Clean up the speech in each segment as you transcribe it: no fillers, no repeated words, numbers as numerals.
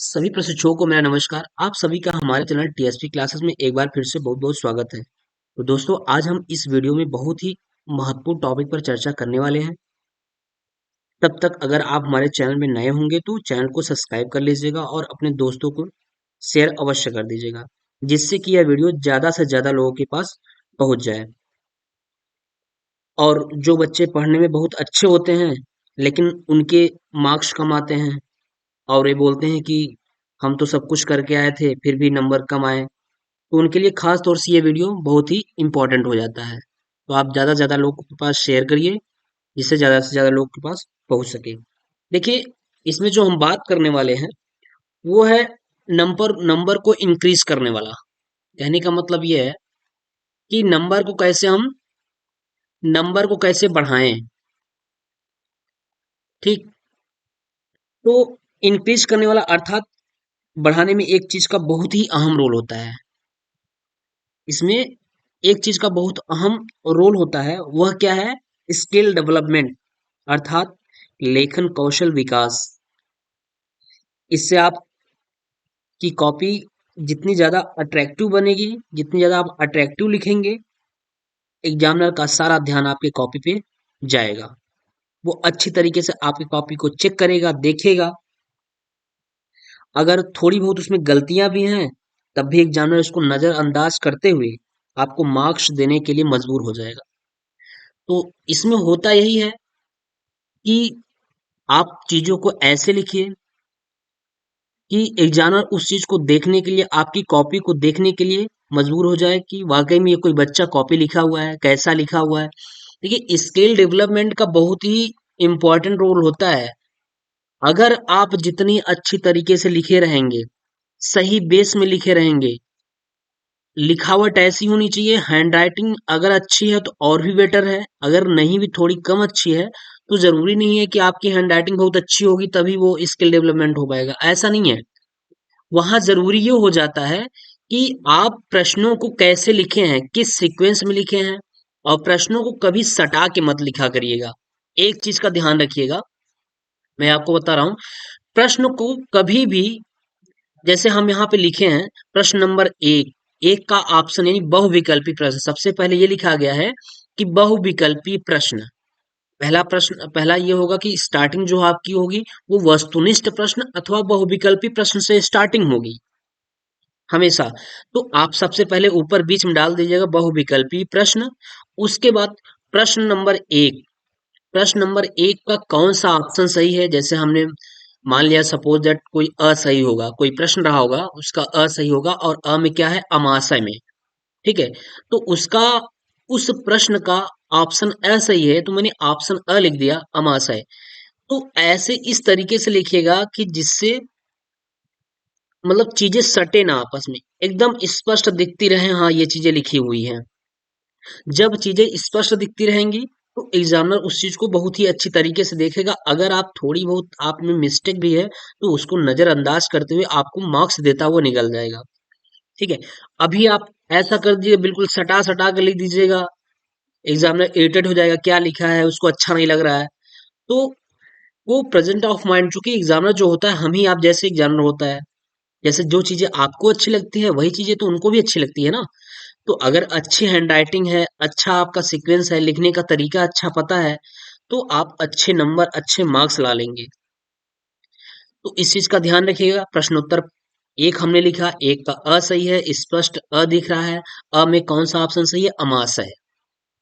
सभी प्रशिक्षुओं को मेरा नमस्कार। आप सभी का हमारे चैनल टीएसपी क्लासेस में एक बार फिर से बहुत बहुत स्वागत है। तो दोस्तों, आज हम इस वीडियो में बहुत ही महत्वपूर्ण टॉपिक पर चर्चा करने वाले हैं। तब तक अगर आप हमारे चैनल में नए होंगे तो चैनल को सब्सक्राइब कर लीजिएगा और अपने दोस्तों को शेयर अवश्य कर दीजिएगा, जिससे कि यह वीडियो ज़्यादा से ज़्यादा लोगों के पास पहुंच जाए। और जो बच्चे पढ़ने में बहुत अच्छे होते हैं लेकिन उनके मार्क्स कम आते हैं और ये बोलते हैं कि हम तो सब कुछ करके आए थे फिर भी नंबर कम आए, तो उनके लिए खास तौर से ये वीडियो बहुत ही इम्पोर्टेंट हो जाता है। तो आप ज़्यादा से ज़्यादा लोगों के पास शेयर करिए, जिससे ज़्यादा से ज़्यादा लोग के पास पहुंच सके। देखिए, इसमें जो हम बात करने वाले हैं वो है नंबर नंबर को इंक्रीज करने वाला। कहने का मतलब ये है कि नंबर को कैसे बढ़ाएं। ठीक, तो इंक्रीज करने वाला अर्थात बढ़ाने में एक चीज का बहुत ही अहम रोल होता है। इसमें एक चीज का बहुत अहम रोल होता है, वह क्या है? स्किल डेवलपमेंट, अर्थात लेखन कौशल विकास। इससे आपकी कॉपी जितनी ज्यादा अट्रैक्टिव बनेगी, जितनी ज्यादा आप अट्रैक्टिव लिखेंगे, एग्जामिनर का सारा ध्यान आपके कॉपी पे जाएगा। वो अच्छी तरीके से आपकी कॉपी को चेक करेगा, देखेगा। अगर थोड़ी बहुत उसमें गलतियां भी हैं तब भी एग्जामिनर उसको नजरअंदाज करते हुए आपको मार्क्स देने के लिए मजबूर हो जाएगा। तो इसमें होता यही है कि आप चीजों को ऐसे लिखिए कि एग्जामिनर उस चीज को देखने के लिए, आपकी कॉपी को देखने के लिए मजबूर हो जाए कि वाकई में ये कोई बच्चा कॉपी लिखा हुआ है, कैसा लिखा हुआ है। देखिए, स्किल डेवलपमेंट का बहुत ही इम्पोर्टेंट रोल होता है। अगर आप जितनी अच्छी तरीके से लिखे रहेंगे, सही बेस में लिखे रहेंगे, लिखावट ऐसी होनी चाहिए, हैंडराइटिंग अगर अच्छी है तो और भी बेटर है, अगर नहीं भी थोड़ी कम अच्छी है तो जरूरी नहीं है कि आपकी हैंडराइटिंग बहुत अच्छी होगी तभी वो स्किल डेवलपमेंट हो पाएगा, ऐसा नहीं है। वहां जरूरी ये हो जाता है कि आप प्रश्नों को कैसे लिखे हैं, किस सीक्वेंस में लिखे हैं। और प्रश्नों को कभी सटा के मत लिखा करिएगा। एक चीज का ध्यान रखिएगा, मैं आपको बता रहा हूं। प्रश्न को कभी भी, जैसे हम यहाँ पे लिखे हैं प्रश्न नंबर एक, एक का ऑप्शन यानी बहुविकल्पी प्रश्न, सबसे पहले ये लिखा गया है कि बहुविकल्पी प्रश्न। पहला ये होगा कि स्टार्टिंग जो आपकी होगी वो वस्तुनिष्ठ प्रश्न अथवा बहुविकल्पी प्रश्न से स्टार्टिंग होगी हमेशा। तो आप सबसे पहले ऊपर बीच में डाल दीजिएगा बहुविकल्पी प्रश्न। उसके बाद प्रश्न नंबर एक, प्रश्न नंबर एक का कौन सा ऑप्शन सही है। जैसे हमने मान लिया, सपोज दैट कोई असही होगा, कोई प्रश्न रहा होगा उसका असही होगा और अ में क्या है, अमाशय में। ठीक है, तो उसका, उस प्रश्न का ऑप्शन असही है तो मैंने ऑप्शन अ लिख दिया, अमाशय। तो ऐसे इस तरीके से लिखिएगा कि जिससे मतलब चीजें सटे ना आपस में, एकदम स्पष्ट दिखती रहे, हाँ ये चीजें लिखी हुई हैं। जब चीजें स्पष्ट दिखती रहेंगी तो एग्जामिनर उस चीज को बहुत ही अच्छी तरीके से देखेगा। अगर आप थोड़ी बहुत आप में मिस्टेक भी है तो उसको नजरअंदाज करते हुए आपको मार्क्स देता हुआ निकल जाएगा। ठीक है, अभी आप ऐसा कर दीजिए, बिल्कुल सटा सटा कर लिख दीजिएगा, एग्जामिनर इरिटेट हो जाएगा, क्या लिखा है उसको अच्छा नहीं लग रहा है। तो वो प्रेजेंट ऑफ माइंड, चूंकि एग्जामिनर जो होता है हम ही आप जैसे एग्जामिनर होता है, जैसे जो चीजें आपको अच्छी लगती है वही चीजें तो उनको भी अच्छी लगती है ना। तो अगर अच्छी हैंडराइटिंग है, अच्छा आपका सीक्वेंस है, लिखने का तरीका अच्छा पता है, तो आप अच्छे नंबर, अच्छे मार्क्स ला लेंगे। तो इस चीज का ध्यान रखिएगा। प्रश्नोत्तर एक हमने लिखा, एक का अ सही है, स्पष्ट अ दिख रहा है, अ में कौन सा ऑप्शन सही है, अमाशय।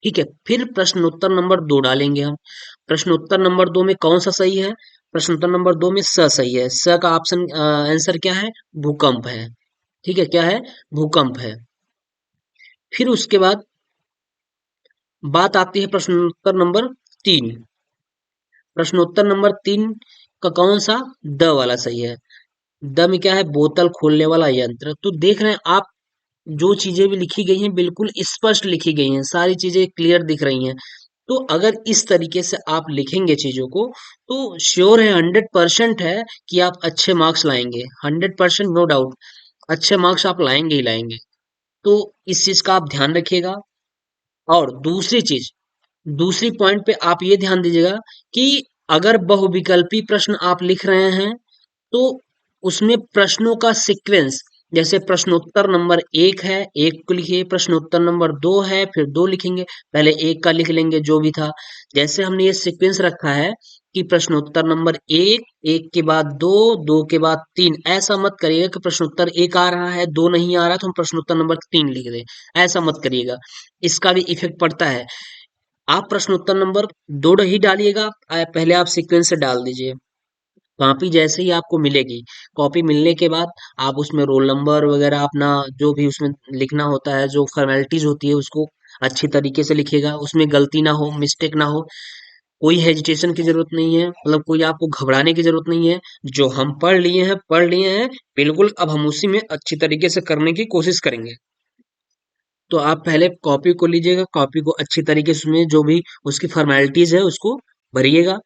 ठीक है, फिर प्रश्नोत्तर नंबर दो डालेंगे हम। प्रश्नोत्तर नंबर दो में कौन सा सही है? प्रश्नोत्तर नंबर दो में स सही है, स का ऑप्शन आंसर क्या है, भूकंप है। ठीक है, क्या है, भूकंप है। फिर उसके बाद बात आती है प्रश्नोत्तर नंबर तीन। प्रश्नोत्तर नंबर तीन का कौन सा, द वाला सही है। द में क्या है, बोतल खोलने वाला यंत्र। तो देख रहे हैं आप, जो चीजें भी लिखी गई हैं बिल्कुल स्पष्ट लिखी गई हैं, सारी चीजें क्लियर दिख रही हैं। तो अगर इस तरीके से आप लिखेंगे चीजों को तो श्योर है, 100% है कि आप अच्छे मार्क्स लाएंगे, 100% नो डाउट, अच्छे मार्क्स आप लाएंगे ही लाएंगे। तो इस चीज का आप ध्यान रखिएगा। और दूसरी चीज, दूसरी पॉइंट पे आप ये ध्यान दीजिएगा कि अगर बहुविकल्पी प्रश्न आप लिख रहे हैं तो उसमें प्रश्नों का सीक्वेंस, जैसे प्रश्नोत्तर नंबर 1 है, 1 को लिखिए, प्रश्नोत्तर नंबर 2 है, फिर 2 लिखेंगे, पहले 1 का लिख लेंगे जो भी था। जैसे हमने ये सीक्वेंस रखा है कि प्रश्नोत्तर नंबर 1, 1 के बाद 2, 2 के बाद 3, ऐसा मत करिएगा कि प्रश्नोत्तर 1 आ रहा है, 2 नहीं आ रहा तो हम प्रश्नोत्तर नंबर 3 लिख दें, ऐसा मत करिएगा, इसका भी इफेक्ट पड़ता है। आप प्रश्नोत्तर नंबर 2 ही डालिएगा, पहले आप सीक्वेंस से डाल दीजिए। कॉपी जैसे ही आपको मिलेगी, कॉपी मिलने के बाद आप उसमें रोल नंबर वगैरह अपना जो भी उसमें लिखना होता है, जो फॉर्मेलिटीज होती है उसको अच्छी तरीके से लिखिएगा, उसमें गलती ना हो, मिस्टेक ना हो, कोई हेजिटेशन की जरूरत नहीं है, मतलब कोई आपको घबराने की जरूरत नहीं है। जो हम पढ़ लिए हैं, बिल्कुल अब हम उसी में अच्छी तरीके से करने की कोशिश करेंगे। तो आप पहले कॉपी को लीजिएगा, कॉपी को अच्छी तरीके से उसमें जो भी उसकी फॉर्मेलिटीज है उसको भरिएगा।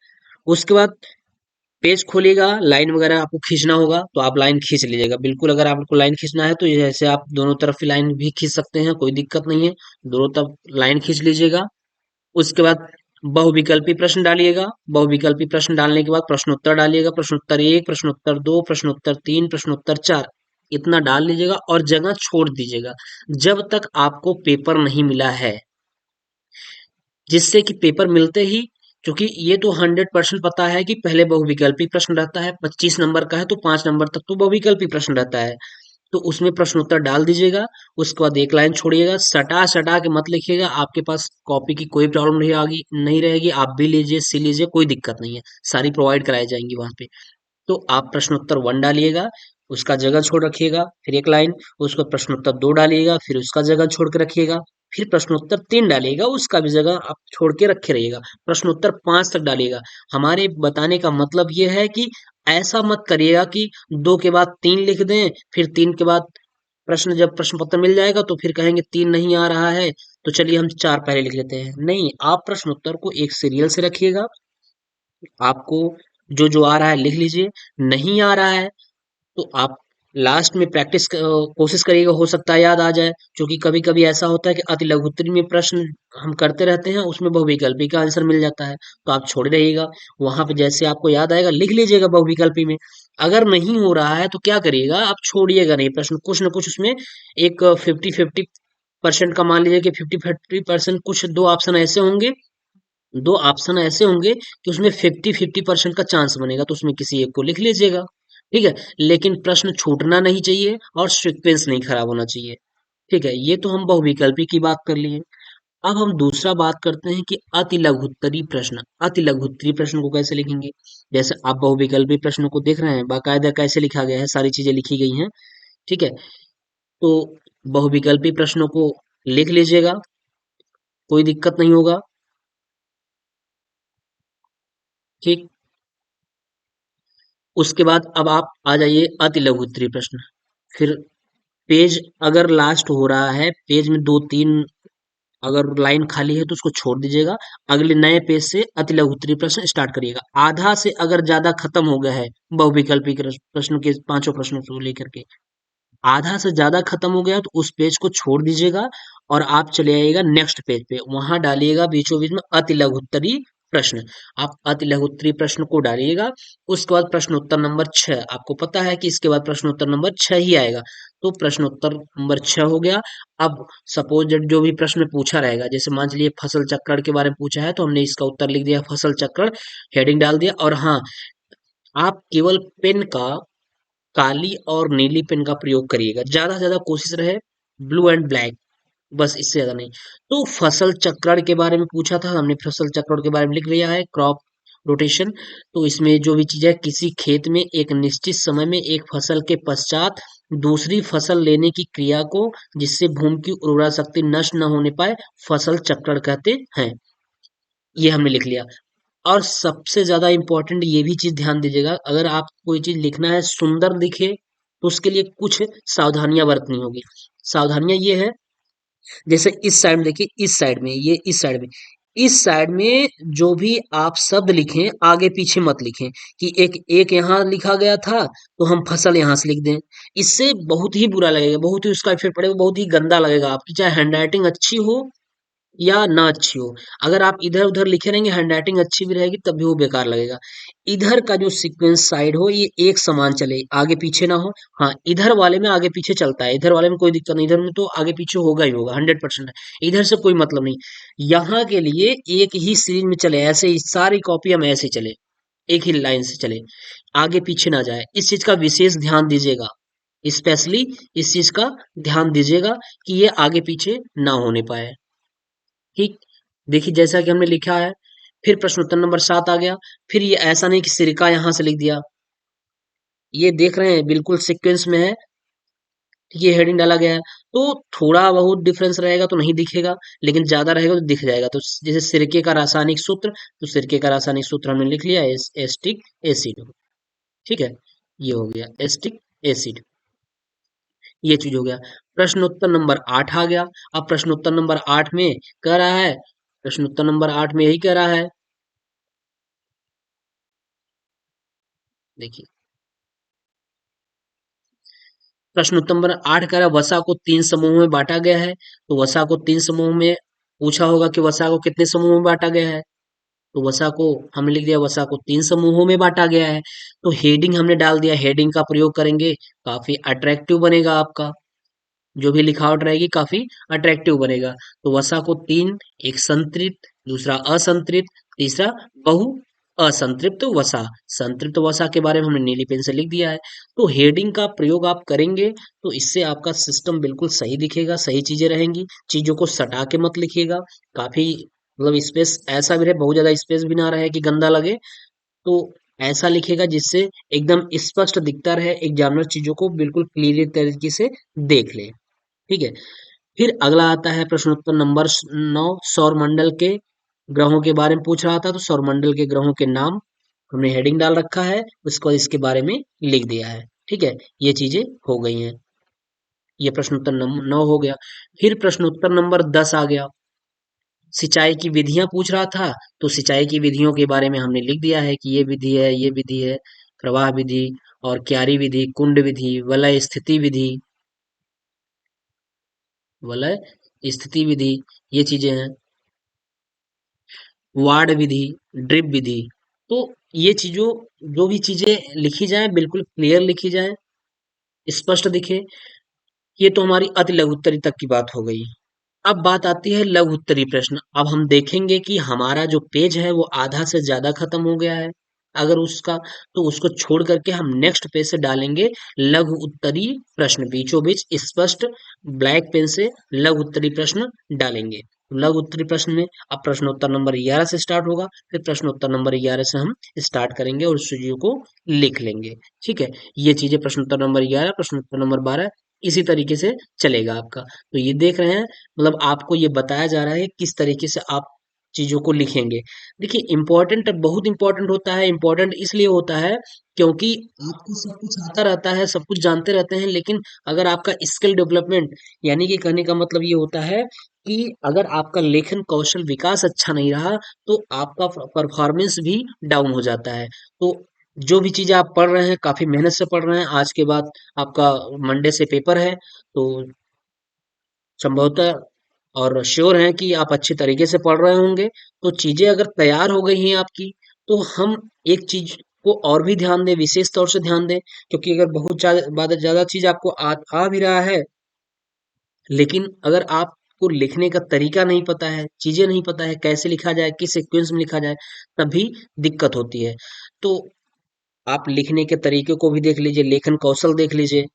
उसके बाद पेज खोलिएगा, लाइन वगैरह आपको खींचना होगा तो आप लाइन खींच लीजिएगा, बिल्कुल अगर आपको लाइन खींचना है तो ये जैसे आप दोनों तरफ की लाइन भी खींच सकते हैं, कोई दिक्कत नहीं है, दोनों तरफ लाइन खींच लीजिएगा। उसके बाद बहुविकल्पी प्रश्न डालिएगा, बहुविकल्पी प्रश्न डालने के बाद प्रश्नोत्तर डालिएगा, प्रश्नोत्तर 1, प्रश्नोत्तर 2, प्रश्नोत्तर 3, प्रश्नोत्तर 4, इतना डाल लीजिएगा और जगह छोड़ दीजिएगा जब तक आपको पेपर नहीं मिला है, जिससे कि पेपर मिलते ही, क्योंकि ये तो 100% पता है कि पहले बहुविकल्पी प्रश्न रहता है, 25 नंबर का है तो 5 नंबर तक तो बहुविकल्पी प्रश्न रहता है, तो उसमें प्रश्नोत्तर डाल दीजिएगा। उसके बाद एक लाइन छोड़िएगा, सटा सटा के मत लिखिएगा, आपके पास कॉपी की कोई प्रॉब्लम नहीं रहेगी, आप भी लीजिए सी लीजिए, कोई दिक्कत नहीं है, सारी प्रोवाइड कराई जाएंगी वहां पे। तो आप प्रश्नोत्तर 1 डालिएगा, उसका जगह छोड़ रखिएगा, फिर एक लाइन, उसको प्रश्नोत्तर 2 डालिएगा, फिर उसका जगह छोड़ के रखिएगा, फिर प्रश्नोत्तर 3 डालिएगा, उसका भी जगह आप छोड़ के रखे रहिएगा, प्रश्नोत्तर 5 तक डालिएगा। हमारे बताने का मतलब ये है कि ऐसा मत करिएगा कि 2 के बाद 3 लिख दें, फिर 3 के बाद प्रश्न, जब प्रश्न पत्र मिल जाएगा तो फिर कहेंगे 3 नहीं आ रहा है, तो चलिए हम 4 पहले लिख लेते हैं। नहीं, आप प्रश्नोत्तर को एक सीरियल से रखिएगा, आपको जो जो आ रहा है लिख लीजिए, नहीं आ रहा है तो आप लास्ट में प्रैक्टिस कोशिश करिएगा, हो सकता है याद आ जाए, क्योंकि कभी कभी ऐसा होता है कि अति लघु उत्तरी में प्रश्न हम करते रहते हैं, उसमें बहुविकल्पी का आंसर मिल जाता है, तो आप छोड़ रहिएगा, वहां पे जैसे आपको याद आएगा लिख लीजिएगा बहुविकल्पी में। अगर नहीं हो रहा है तो क्या करिएगा, आप छोड़िएगा नहीं प्रश्न, कुछ ना कुछ उसमें एक 50-50% का मान लीजिए कि 50-50%, कुछ दो ऑप्शन ऐसे होंगे कि उसमें 50-50% का चांस बनेगा, तो उसमें किसी एक को लिख लीजिएगा, ठीक है। लेकिन प्रश्न छूटना नहीं चाहिए और सीक्वेंस नहीं खराब होना चाहिए, ठीक है। ये तो हम बहुविकल्पी की बात कर लिए। अब हम दूसरा बात करते हैं कि अति लघुत्तरी प्रश्न, अति लघुत्तरी प्रश्न को कैसे लिखेंगे। जैसे आप बहुविकल्पी प्रश्न को देख रहे हैं, बाकायदा कैसे लिखा गया है, सारी चीजें लिखी गई हैं, ठीक है। तो बहुविकल्पी प्रश्नों को लिख लीजिएगा, कोई दिक्कत नहीं होगा, ठीक। उसके बाद अब आप आ जाइए अति लघु उत्तरीय प्रश्न। फिर पेज अगर लास्ट हो रहा है, पेज में 2-3 अगर लाइन खाली है तो उसको छोड़ दीजिएगा, अगले नए पेज से अति लघु उत्तरीय प्रश्न स्टार्ट करिएगा। आधा से अगर ज्यादा खत्म हो गया है बहुविकल्पी प्रश्न के, पांचों प्रश्नों को लेकर के आधा से ज्यादा खत्म हो गया तो उस पेज को छोड़ दीजिएगा और आप चले आइएगा नेक्स्ट पेज पे, वहां डालिएगा बीचों बीच में अति लघुत्तरी प्रश्न। आप अति लघुत्तरी प्रश्न को डालिएगा। उसके बाद प्रश्नोत्तर नंबर 6, आपको पता है कि इसके बाद प्रश्नोत्तर नंबर 6 ही आएगा, तो प्रश्नोत्तर नंबर 6 हो गया। अब सपोज जो भी प्रश्न पूछा रहेगा, जैसे मान लीजिए फसल चक्रण के बारे में पूछा है तो हमने इसका उत्तर लिख दिया फसल चक्रण, हेडिंग डाल दिया। और हाँ, आप केवल पेन का, काली और नीली पेन का प्रयोग करिएगा, ज्यादा से ज्यादा कोशिश रहे ब्लू एंड ब्लैक, बस इससे ज्यादा नहीं। तो फसल चक्रण के बारे में पूछा था, हमने फसल चक्रण के बारे में लिख लिया है, क्रॉप रोटेशन। तो इसमें जो भी चीज है, किसी खेत में एक निश्चित समय में एक फसल के पश्चात दूसरी फसल लेने की क्रिया को, जिससे भूमि की उर्वरा शक्ति नष्ट न होने पाए, फसल चक्रण कहते हैं। ये हमने लिख लिया। और सबसे ज्यादा इंपॉर्टेंट ये भी चीज ध्यान दीजिएगा, अगर आप कोई चीज लिखना है सुंदर दिखे तो उसके लिए कुछ सावधानियां बरतनी होगी। सावधानियां ये है, जैसे इस साइड में देखिए, इस साइड में जो भी आप शब्द लिखें आगे पीछे मत लिखें कि एक एक यहाँ लिखा गया था तो हम फसल यहाँ से लिख दें, इससे बहुत ही बुरा लगेगा, बहुत ही उसका इफेक्ट पड़ेगा, बहुत ही गंदा लगेगा। आपकी चाहे हैंडराइटिंग अच्छी हो या ना अच्छी हो। अगर आप इधर उधर लिखे रहेंगे, हैंडराइटिंग अच्छी भी रहेगी तब भी वो बेकार लगेगा। इधर का जो सीक्वेंस साइड हो ये एक समान चले, आगे पीछे ना हो। हाँ, इधर वाले में आगे पीछे चलता है, इधर वाले में कोई दिक्कत नहीं, इधर में तो आगे पीछे होगा ही होगा, 100% है। इधर से कोई मतलब नहीं। यहाँ के लिए एक ही सीरीज में चले, ऐसे ही सारी कॉपी हम ऐसे चले, एक ही लाइन से चले, आगे पीछे ना जाए। इस चीज का विशेष ध्यान दीजिएगा, स्पेशली इस चीज का ध्यान दीजिएगा कि ये आगे पीछे ना होने पाए। ठीक, देखिए जैसा कि हमने लिखा है। फिर प्रश्न उत्तर नंबर 7 आ गया। फिर ये ऐसा नहीं कि सिरका यहां से लिख दिया, ये देख रहे हैं बिल्कुल सीक्वेंस में है। ये हेडिंग डाला गया है, तो थोड़ा बहुत डिफरेंस रहेगा तो नहीं दिखेगा, लेकिन ज्यादा रहेगा तो दिख जाएगा। तो जैसे सिरके का रासायनिक सूत्र, तो सिरके का रासायनिक सूत्र हमने लिख लिया, एस्टिक एसिड। ठीक है, ये हो गया एस्टिक एसिड, ये चीज हो गया। प्रश्नोत्तर नंबर 8 आ गया। अब प्रश्नोत्तर नंबर 8 में कह रहा है, प्रश्नोत्तर नंबर 8 में यही कह रहा है, देखिए प्रश्नोत्तर नंबर 8 कह रहा है वसा को 3 समूहों में बांटा गया है। तो वसा को 3 समूहों में पूछा होगा कि वसा को कितने समूहों में बांटा गया है। तो वसा को हमने लिख दिया, वसा को 3 समूहों में बांटा गया है। तो हेडिंग हमने डाल दिया, हेडिंग का प्रयोग करेंगे, काफी अट्रैक्टिव बनेगा आपका, जो भी लिखावट रहेगी काफी अट्रैक्टिव बनेगा। तो वसा को 3, एक संतृप्त, दूसरा असंतृप्त, तीसरा बहु असंतृप्त वसा। संतृप्त वसा के बारे में हमने नीली पेन से लिख दिया है। तो हेडिंग का प्रयोग आप करेंगे तो इससे आपका सिस्टम बिल्कुल सही दिखेगा, सही चीजें रहेंगी। चीजों को सटा के मत लिखिएगा, काफी मतलब स्पेस ऐसा भी रहे, बहुत ज्यादा स्पेस भी ना रहे कि गंदा लगे। तो ऐसा लिखेगा जिससे एकदम स्पष्ट दिखता रहे, एग्जामिनर चीजों को बिल्कुल क्लियर तरीके से देख ले। ठीक है, फिर अगला आता है प्रश्नोत्तर नंबर 9। सौरमंडल के ग्रहों के बारे में पूछ रहा था, तो सौरमंडल के ग्रहों के नाम हमने हेडिंग डाल रखा है, उसको इसके बारे में लिख दिया है। ठीक है, ये चीजें हो गई हैं। ये प्रश्नोत्तर नंबर 9 हो गया। फिर प्रश्नोत्तर नंबर 10 आ गया। सिंचाई की विधियां पूछ रहा था, तो सिंचाई की विधियों के बारे में हमने लिख दिया है कि ये विधि है, ये विधि है, प्रवाह विधि और क्यारी विधि, कुंड विधि, वलय स्थिति विधि, वलय स्थिति विधि, ये चीजें हैं। वार्ड विधि, ड्रिप विधि। तो ये चीजों, जो भी चीजें लिखी जाए बिल्कुल क्लियर लिखी जाए, स्पष्ट दिखे। ये तो हमारी अति लघु उत्तरी तक की बात हो गई। अब बात आती है लघु उत्तरी प्रश्न। अब हम देखेंगे कि हमारा जो पेज है वो आधा से ज्यादा खत्म हो गया है, अगर उसका, तो उसको छोड़ करके हम नेक्स्ट पेज से डालेंगे लघु उत्तरी प्रश्न, बीचों बीच स्पष्ट ब्लैक पेन से लघु उत्तरी प्रश्न डालेंगे। लघु उत्तरी प्रश्न में अब प्रश्नोत्तर नंबर 11 से स्टार्ट होगा, फिर प्रश्नोत्तर नंबर 11 से हम स्टार्ट करेंगे और उस चीजों को लिख लेंगे। ठीक है, ये चीजें प्रश्नोत्तर नंबर 11, प्रश्नोत्तर नंबर 12, इसी तरीके से चलेगा आपका। तो ये देख रहे हैं, मतलब आपको ये बताया जा रहा है किस तरीके से आप चीजों को लिखेंगे। देखिए इंपॉर्टेंट, बहुत इंपॉर्टेंट होता है। इंपॉर्टेंट इसलिए होता है क्योंकि आपको सब कुछ आता रहता है, सब कुछ जानते रहते हैं, लेकिन अगर आपका स्किल डेवलपमेंट, यानी कि कहने का मतलब ये होता है कि अगर आपका लेखन कौशल विकास अच्छा नहीं रहा तो आपका परफॉर्मेंस भी डाउन हो जाता है। तो जो भी चीजें आप पढ़ रहे हैं, काफी मेहनत से पढ़ रहे हैं, आज के बाद आपका मंडे से पेपर है, तो संभवतः और श्योर हैं कि आप अच्छे तरीके से पढ़ रहे होंगे। तो चीजें अगर तैयार हो गई हैं आपकी, तो हम एक चीज को और भी ध्यान दें, विशेष तौर से ध्यान दें, क्योंकि अगर बहुत ज्यादा ज्यादा चीज आपको आ भी रहा है, लेकिन अगर आपको लिखने का तरीका नहीं पता है, चीजें नहीं पता है, कैसे लिखा जाए, किस सीक्वेंस में लिखा जाए, तभी दिक्कत होती है। तो आप लिखने के तरीके को भी देख लीजिए, लेखन कौशल देख लीजिए।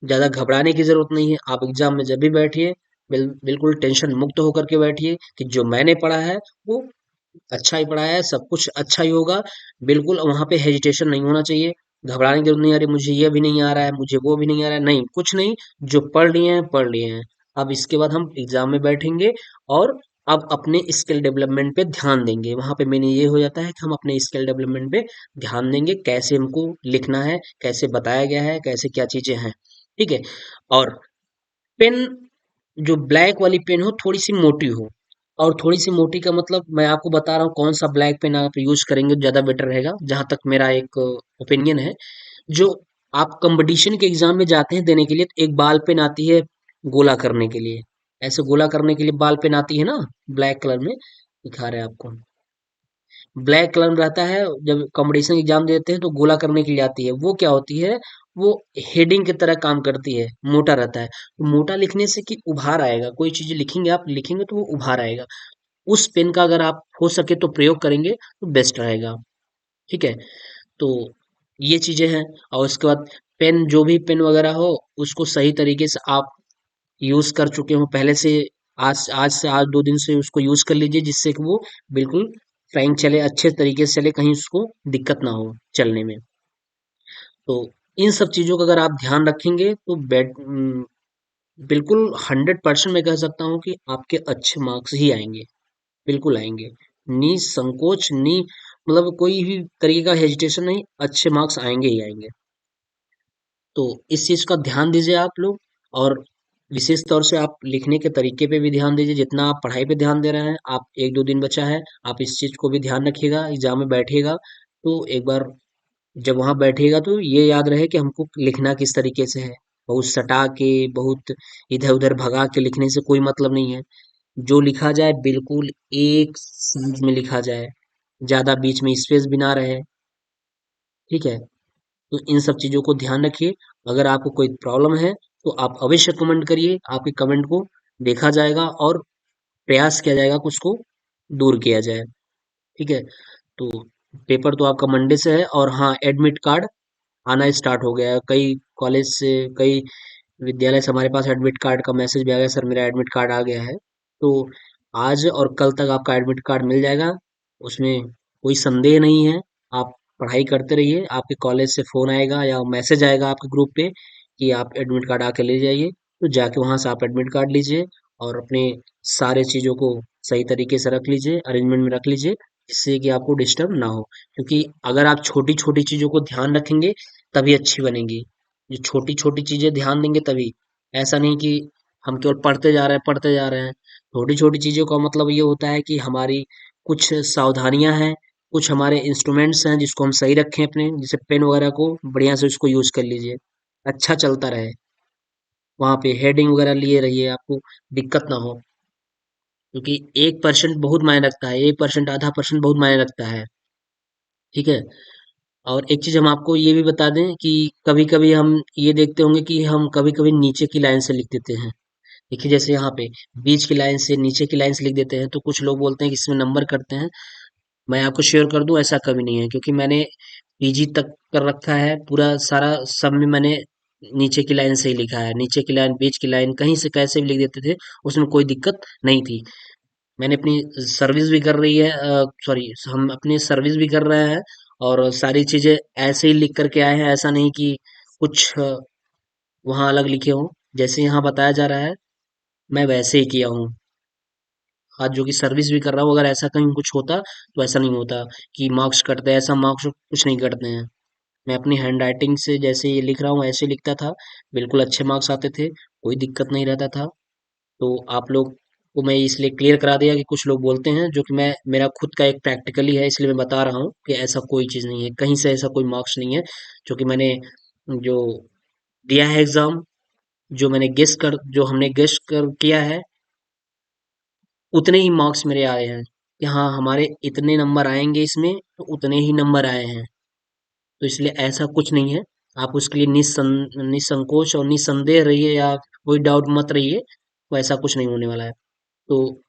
ज्यादा घबराने की जरूरत नहीं है। आप एग्जाम में जब भी बैठिए, बिल्कुल टेंशन मुक्त होकर के बैठिए कि जो मैंने पढ़ा है वो अच्छा ही पढ़ा है, सब कुछ अच्छा ही होगा। बिल्कुल वहां पे हेजिटेशन नहीं होना चाहिए, घबराने की जरूरत नहीं। अरे मुझे ये भी नहीं आ रहा है, मुझे वो भी नहीं आ रहा है, नहीं, कुछ नहीं। जो पढ़ लिए हैं पढ़ लिए हैं। अब इसके बाद हम एग्जाम में बैठेंगे और अब अपने स्किल डेवलपमेंट पे ध्यान देंगे। वहां पे मैंने ये हो जाता है कि हम अपने स्किल डेवलपमेंट पे ध्यान देंगे, कैसे हमको लिखना है, कैसे बताया गया है, कैसे क्या चीजें हैं। ठीक है, और पेन, जो ब्लैक वाली पेन हो थोड़ी सी मोटी हो। और थोड़ी सी मोटी का मतलब मैं आपको बता रहा हूँ कौन सा ब्लैक पेन आप यूज करेंगे तो ज्यादा बेटर रहेगा, जहां तक मेरा एक ओपिनियन है। जो आप कंपटीशन के एग्जाम में जाते हैं देने के लिए, तो एक बाल पेन आती है गोला करने के लिए, ऐसे गोला करने के लिए बॉल पेन आती है ना, ब्लैक कलर में दिखा रहे हैं आपको। ब्लैक कलर में रहता है, जब कंपटीशन एग्जाम देते हैं तो गोला करने के लिए आती है। वो क्या होती है, वो हेडिंग की तरह काम करती है, मोटा रहता है। तो मोटा लिखने से कि उभार आएगा, कोई चीज लिखेंगे, आप लिखेंगे तो वो उभार आएगा। उस पेन का अगर आप हो सके तो प्रयोग करेंगे तो बेस्ट रहेगा। ठीक है, तो ये चीजें हैं। और उसके बाद पेन, जो भी पेन वगैरह हो, उसको सही तरीके से आप यूज कर चुके हो पहले से। आज 2 दिन से उसको यूज कर लीजिए, जिससे कि वो बिल्कुल फ्लाइंग चले, अच्छे तरीके से चले, कहीं उसको दिक्कत ना हो चलने में। तो इन सब चीजों का अगर आप ध्यान रखेंगे तो बिल्कुल 100% मैं कह सकता हूँ कि आपके अच्छे मार्क्स ही आएंगे, बिल्कुल आएंगे। नी संकोच, नी मतलब कोई भी तरीके का हेजिटेशन नहीं, अच्छे मार्क्स आएंगे ही आएंगे। तो इस चीज का ध्यान दीजिए आप लोग। और विशेष तौर से आप लिखने के तरीके पे भी ध्यान दीजिए। जितना आप पढ़ाई पे ध्यान दे रहे हैं, आप 1-2 दिन बचा है, आप इस चीज को भी ध्यान रखिएगा। एग्जाम में बैठिएगा तो एक बार जब वहां बैठिएगा तो ये याद रहे कि हमको लिखना किस तरीके से है। बहुत सटा के, बहुत इधर उधर भगा के लिखने से कोई मतलब नहीं है। जो लिखा जाए बिल्कुल एक सीरीज में लिखा जाए, ज्यादा बीच में स्पेस भी ना रहे। ठीक है, तो इन सब चीजों को ध्यान रखिए। अगर आपको कोई प्रॉब्लम है तो आप अवश्य कमेंट करिए, आपके कमेंट को देखा जाएगा और प्रयास किया जाएगा कि उसको दूर किया जाए। ठीक है, तो पेपर तो आपका मंडे से है। और हाँ, एडमिट कार्ड आना स्टार्ट हो गया है। कई कॉलेज से, कई विद्यालय से हमारे पास एडमिट कार्ड का मैसेज भी आ गया, सर मेरा एडमिट कार्ड आ गया है। तो आज और कल तक आपका एडमिट कार्ड मिल जाएगा, उसमें कोई संदेह नहीं है। आप पढ़ाई करते रहिए, आपके कॉलेज से फोन आएगा या मैसेज आएगा आपके ग्रुप पे कि आप एडमिट कार्ड आके ले जाइए। तो जाके वहां से आप एडमिट कार्ड लीजिए और अपने सारे चीजों को सही तरीके से रख लीजिए, अरेंजमेंट में रख लीजिए, जिससे कि आपको डिस्टर्ब ना हो। क्योंकि अगर आप छोटी छोटी चीजों को ध्यान रखेंगे तभी अच्छी बनेगी। ये छोटी छोटी चीजें ध्यान देंगे तभी। ऐसा नहीं कि हम केवल पढ़ते जा रहे हैं, पढ़ते जा रहे हैं। छोटी छोटी चीजों का मतलब ये होता है कि हमारी कुछ सावधानियां हैं, कुछ हमारे इंस्ट्रूमेंट्स हैं जिसको हम सही रखें अपने, जैसे पेन वगैरह को बढ़िया से उसको यूज कर लीजिए, अच्छा चलता रहे। वहां पे हेडिंग वगैरह लिए रहिए, आपको दिक्कत ना हो। क्योंकि 1% बहुत मायने रखता है, 1%, आधा परसेंट बहुत मायने रखता है। ठीक है, और एक चीज हम आपको ये भी बता दें कि कभी कभी हम ये देखते होंगे कि हम कभी कभी नीचे की लाइन से लिख देते हैं। देखिए, जैसे यहाँ पे बीच की लाइन से, नीचे की लाइन से लिख देते हैं, तो कुछ लोग बोलते हैं कि इसमें नंबर करते हैं। मैं आपको शेयर कर दूं, ऐसा कभी नहीं है। क्योंकि मैंने पीजी तक कर रखा है, पूरा सारा सब में मैंने नीचे की लाइन से ही लिखा है। नीचे की लाइन, बीच की लाइन, कहीं से कैसे भी लिख देते थे, उसमें कोई दिक्कत नहीं थी। मैंने अपनी सर्विस भी कर रही है, सॉरी, हम अपनी सर्विस भी कर रहे हैं और सारी चीजें ऐसे ही लिख करके आए हैं। ऐसा नहीं कि कुछ वहां अलग लिखे हों। जैसे यहाँ बताया जा रहा है, मैं वैसे ही किया हूँ। आज जो कि सर्विस भी कर रहा हूँ, अगर ऐसा कहीं कुछ होता तो ऐसा नहीं होता कि मार्क्स कटते हैं, ऐसा मार्क्स कुछ नहीं कटते हैं। मैं अपनी हैंड राइटिंग से जैसे ये लिख रहा हूँ ऐसे लिखता था, बिल्कुल अच्छे मार्क्स आते थे, कोई दिक्कत नहीं रहता था। तो आप लोग को मैं इसलिए क्लियर करा दिया कि कुछ लोग बोलते हैं, जो कि मैं, मेरा खुद का एक प्रैक्टिकली है, इसलिए मैं बता रहा हूँ कि ऐसा कोई चीज़ नहीं है, कहीं से ऐसा कोई मार्क्स नहीं है। जो कि मैंने जो दिया है एग्जाम, जो हमने गेस कर किया है, उतने ही मार्क्स मेरे आए हैं कि हाँ, हमारे इतने नंबर आएंगे इसमें, तो उतने ही नंबर आए हैं। तो इसलिए ऐसा कुछ नहीं है। आप उसके लिए निसंकोच और निसंदेह रहिए, या कोई डाउट मत रहिए, तो ऐसा कुछ नहीं होने वाला है। तो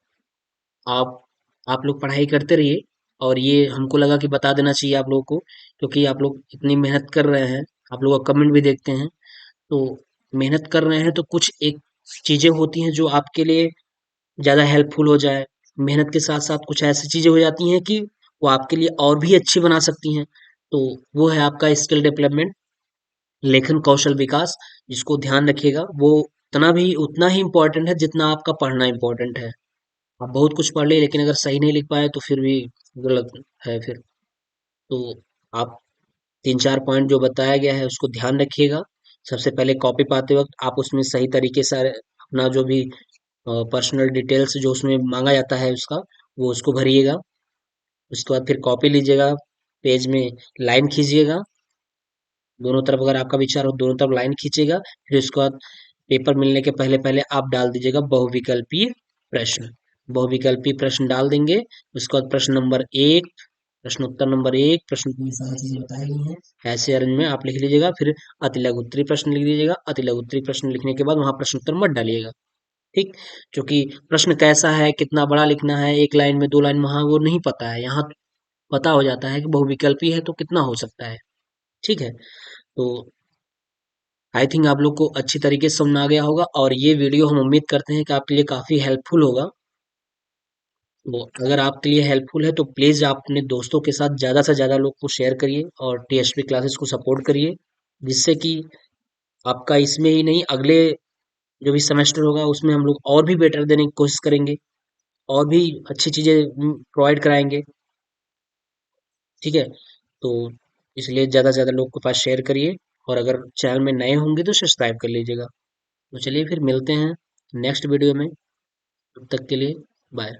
आप आप लोग पढ़ाई करते रहिए। और ये हमको लगा कि बता देना चाहिए आप लोगों को, क्योंकि आप लोग इतनी मेहनत कर रहे हैं, आप लोग का कमेंट भी देखते हैं। तो मेहनत कर रहे हैं तो कुछ एक चीजें होती हैं जो आपके लिए ज़्यादा हेल्पफुल हो जाए। मेहनत के साथ-साथ कुछ ऐसी चीज़ें हो जाती हैं कि वो आपके लिए और भी अच्छी बना सकती हैं। तो वो है आपका स्किल डेवलपमेंट, लेखन कौशल विकास, जिसको ध्यान रखिएगा। वो उतना ही इम्पोर्टेंट है जितना आपका पढ़ना इम्पोर्टेंट है। आप बहुत कुछ पढ़ लिए लेकिन अगर सही नहीं लिख पाए तो फिर भी गलत है फिर। तो आप 3-4 पॉइंट जो बताया गया है उसको ध्यान रखिएगा। सबसे पहले कॉपी पाते वक़्त आप उसमें सही तरीके से अपना जो भी पर्सनल डिटेल्स जो उसमें मांगा जाता है उसका, वो उसको भरिएगा। उसके बाद फिर कॉपी लीजिएगा, पेज में लाइन खींचिएगा, दोनों तरफ अगर आपका विचार हो दोनों तरफ लाइन खींचिएगा। फिर उसके बाद पेपर मिलने के पहले पहले आप डाल दीजिएगा बहुविकल्पीय प्रश्न। बहुविकल्पीय प्रश्न डाल देंगे, उसके बाद प्रश्न नंबर एक, प्रश्न उत्तर नंबर एक, प्रश्न की सारी चीजें बताई गई हैं, ऐसे अरेंज में आप लिख लीजिएगा। फिर अति लघु उत्तरीय प्रश्न लिख दीजिएगा। अति लघु उत्तरीय प्रश्न लिखने के बाद वहां प्रश्न उत्तर मत डालिएगा, ठीक। क्योंकि प्रश्न कैसा है, कितना बड़ा लिखना है, एक लाइन में, दो लाइन में, वहां वो नहीं पता है। यहाँ पता हो जाता है कि बहुविकल्पी है तो कितना हो सकता है, ठीक है। तो आई थिंक आप लोग को अच्छी तरीके से समझ में आ गया होगा, और ये वीडियो हम उम्मीद करते हैं कि आपके लिए काफी हेल्पफुल होगा। तो अगर आपके लिए हेल्पफुल है तो प्लीज आप अपने दोस्तों के साथ ज्यादा से ज्यादा लोग को शेयर करिए और टीएसपी क्लासेस को सपोर्ट करिए, जिससे कि आपका इसमें ही नहीं, अगले जो भी सेमेस्टर होगा उसमें हम लोग और भी बेटर देने की कोशिश करेंगे, और भी अच्छी चीजें प्रोवाइड कराएंगे, ठीक है। तो इसलिए ज़्यादा से ज़्यादा लोग के पास शेयर करिए, और अगर चैनल में नए होंगे तो सब्सक्राइब कर लीजिएगा। तो चलिए फिर मिलते हैं नेक्स्ट वीडियो में, तब तक के लिए बाय।